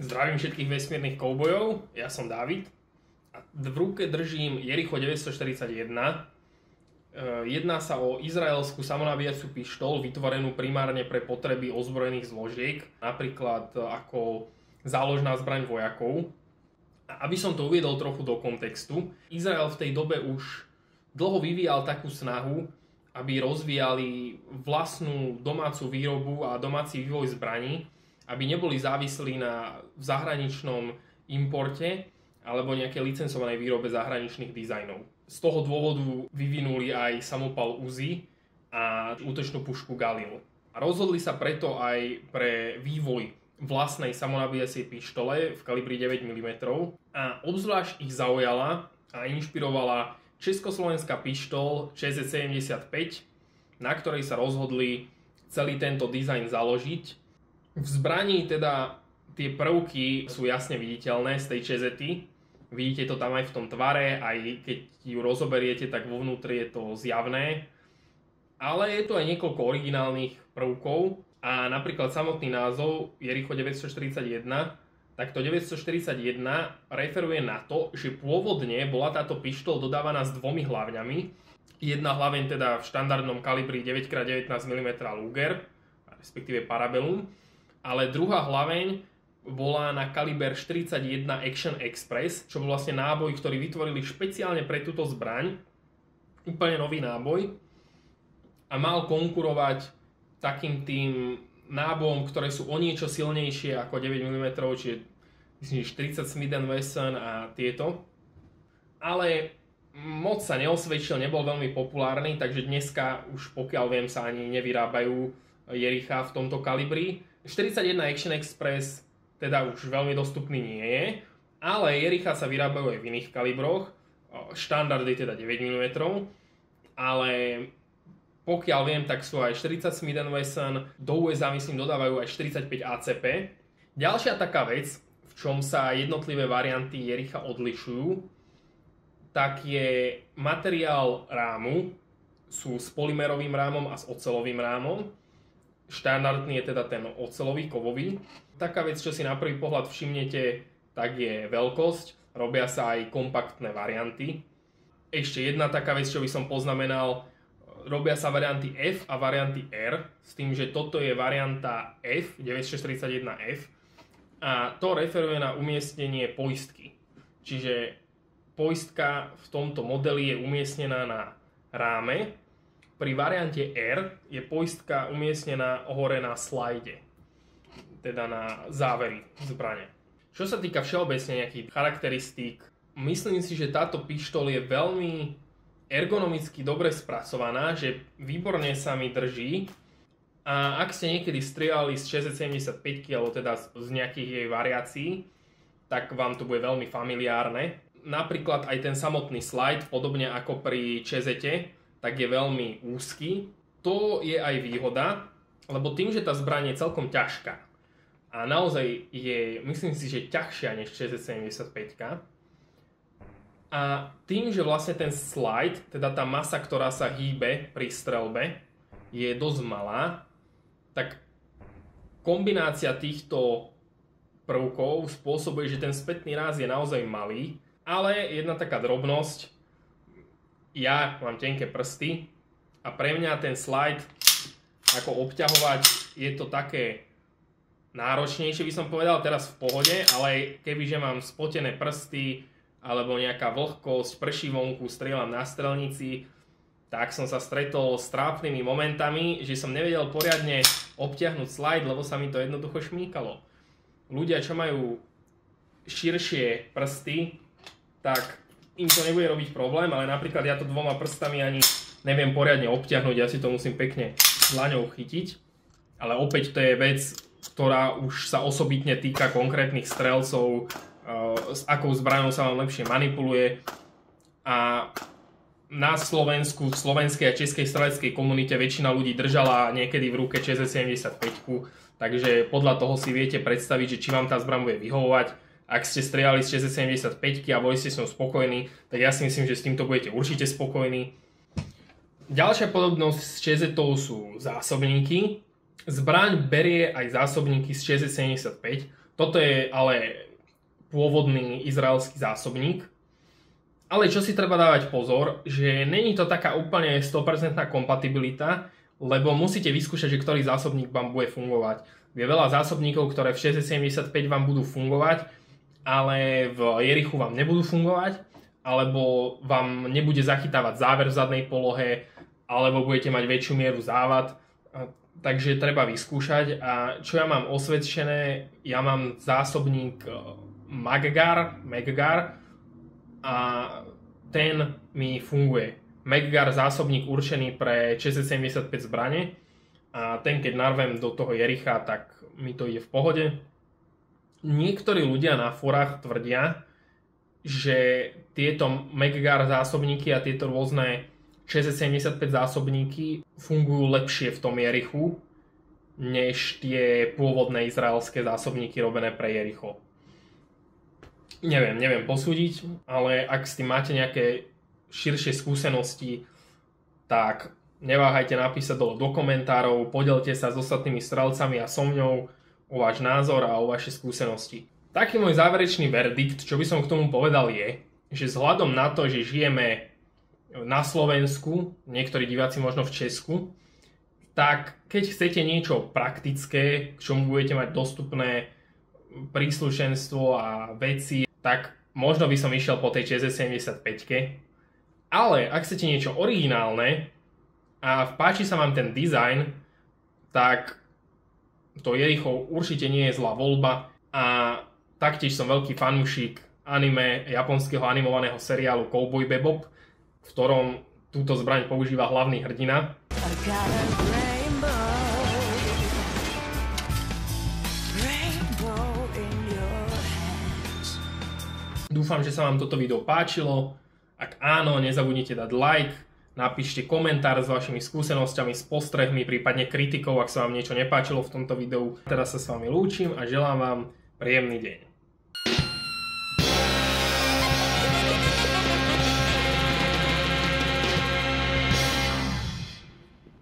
Zdravím všetkých vesmírnych koubojov, ja som Dávid a v ruke držím Jericho 941. Jedná sa o izraelskú samonabíjaciu pištoľ vytvorenú primárne pre potreby ozbrojených zložiek, napríklad ako záložná zbraň vojakov. A aby som to uviedol trochu do kontextu, Izrael v tej dobe už dlho vyvíjal takú snahu, aby rozvíjali vlastnú domácu výrobu a domáci vývoj zbraní, aby neboli závislí na zahraničnom importe alebo nejakej licencovanej výrobe zahraničných dizajnov. Z toho dôvodu vyvinuli aj samopal Uzi a útočnú pušku Galil. A rozhodli sa preto aj pre vývoj vlastnej samonabíjacej pištole v kalibri 9 mm a obzvlášť ich zaujala a inšpirovala československá pištoľ ČZ-75, na ktorej sa rozhodli celý tento dizajn založiť. V zbraní teda tie prvky sú jasne viditeľné z tej ČZ-ty. Vidíte to tam aj v tom tvare, aj keď ju rozoberiete, tak vo vnútri je to zjavné. Ale je tu aj niekoľko originálnych prvkov a napríklad samotný názov Jericho 941, tak to 941 referuje na to, že pôvodne bola táto pištoľ dodávaná s dvomi hlavňami. Jedna hlaveň teda v štandardnom kalibri 9x19 mm Luger, respektíve Parabellum, ale druhá hlaveň bola na kaliber 41 Action Express, čo bol vlastne náboj, ktorý vytvorili špeciálne pre túto zbraň. Úplne nový náboj. A mal konkurovať takým tým nábojom, ktoré sú o niečo silnejšie ako 9 mm, čiže myslím, 40 Smith & Wesson a tieto. Ale moc sa neosvedčil, nebol veľmi populárny, takže dneska už pokiaľ viem sa ani nevyrábajú Jericha v tomto kalibri. 41 Action Express teda už veľmi dostupný nie je, ale Jericha sa vyrábajú aj v iných kalibroch, štandard je teda 9 mm, ale pokiaľ viem, tak sú aj 40 Smith & Wesson, do USA myslím dodávajú aj 45 ACP. Ďalšia taká vec, v čom sa jednotlivé varianty Jericha odlišujú, tak je materiál rámu, sú s polymerovým rámom a s oceľovým rámom. Štandardný je teda ten oceľový, kovový. Taká vec, čo si na prvý pohľad všimnete, tak je veľkosť. Robia sa aj kompaktné varianty. Ešte jedna taká vec, čo by som poznamenal, robia sa varianty F a varianty R, s tým, že toto je varianta F, 941F, a to referuje na umiestnenie poistky. Čiže poistka v tomto modeli je umiestnená na ráme. Pri variante R je poistka umiestnená hore na slajde, teda na závery zbrane. Čo sa týka všeobecne nejakých charakteristík, myslím si, že táto pištoľ je veľmi ergonomicky dobre spracovaná, že výborne sa mi drží. A ak ste niekedy strieľali z ČZ-75 alebo teda z nejakých jej variácií, tak vám to bude veľmi familiárne. Napríklad aj ten samotný slajd, podobne ako pri ČZ-te, tak je veľmi úzky. To je aj výhoda, lebo tým, že tá zbraň je celkom ťažká a naozaj je, myslím si, že ťažšia než ČZ-75, a tým, že vlastne ten slide, teda tá masa, ktorá sa hýbe pri streľbe, je dosť malá, tak kombinácia týchto prvkov spôsobuje, že ten spätný ráz je naozaj malý, ale jedna taká drobnosť, ja mám tenké prsty a pre mňa ten slide ako obťahovať je to také náročnejšie, by som povedal, teraz v pohode, ale kebyže mám spotené prsty alebo nejaká vlhkosť, prší vonku, strieľam na strelnici, tak som sa stretol s trápnymi momentami, že som nevedel poriadne obťahnuť slide, lebo sa mi to jednoducho šmýkalo. Ľudia, čo majú širšie prsty, tak im to nebude robiť problém, ale napríklad ja to dvoma prstami ani neviem poriadne obťahnuť, ja si to musím pekne dlaňou chytiť. Ale opäť to je vec, ktorá už sa osobitne týka konkrétnych strelcov, s akou zbraňou sa vám lepšie manipuluje. A na Slovensku, v slovenskej a českej streleckej komunite väčšina ľudí držala niekedy v ruke ČZ-75, takže podľa toho si viete predstaviť, že či vám tá zbraň bude vyhovovať. Ak ste strieľali z ČZ-75 a boli ste s ňou spokojní, tak ja si myslím, že s týmto budete určite spokojní. Ďalšia podobnosť s ČZ-tou sú zásobníky. Zbraň berie aj zásobníky z ČZ-75. Toto je ale pôvodný izraelský zásobník. Ale čo si treba dávať pozor, že není to taká úplne 100% kompatibilita, lebo musíte vyskúšať, že ktorý zásobník vám bude fungovať. Je veľa zásobníkov, ktoré v 675 vám budú fungovať, ale v Jerichu vám nebudú fungovať, alebo vám nebude zachytávať záver v zadnej polohe, alebo budete mať väčšiu mieru závad. Takže treba vyskúšať. A čo ja mám osvedčené, ja mám zásobník Maggar a ten mi funguje. Maggar zásobník určený pre 675 zbrane a ten keď narvem do toho Jericha, tak mi to ide v pohode. Niektorí ľudia na forách tvrdia, že tieto Maggar zásobníky a tieto rôzne 675 zásobníky fungujú lepšie v tom Jerichu, než tie pôvodné izraelské zásobníky robené pre Jericho. Neviem posúdiť, ale ak s tým máte nejaké širšie skúsenosti, tak neváhajte napísať dole do komentárov, podelte sa s ostatnými strelcami a so mňou o váš názor a o vaše skúsenosti. Taký môj záverečný verdikt, čo by som k tomu povedal je, že vzhľadom na to, že žijeme na Slovensku, niektorí diváci možno v Česku, tak keď chcete niečo praktické, k čomu budete mať dostupné príslušenstvo a veci, tak možno by som išiel po tej 675-ke. Ale ak chcete niečo originálne a páči sa vám ten dizajn, tak to Jericho určite nie je zlá voľba a taktiež som veľký fanúšik anime, japonského animovaného seriálu Cowboy Bebop, v ktorom túto zbraň používa hlavný hrdina. Dúfam, že sa vám toto video páčilo. Ak áno, nezabudnite dať like, napíšte komentár s vašimi skúsenosťami, s postrehmi, prípadne kritikou, ak sa vám niečo nepáčilo v tomto videu. Teraz sa s vami lúčim a želám vám príjemný deň.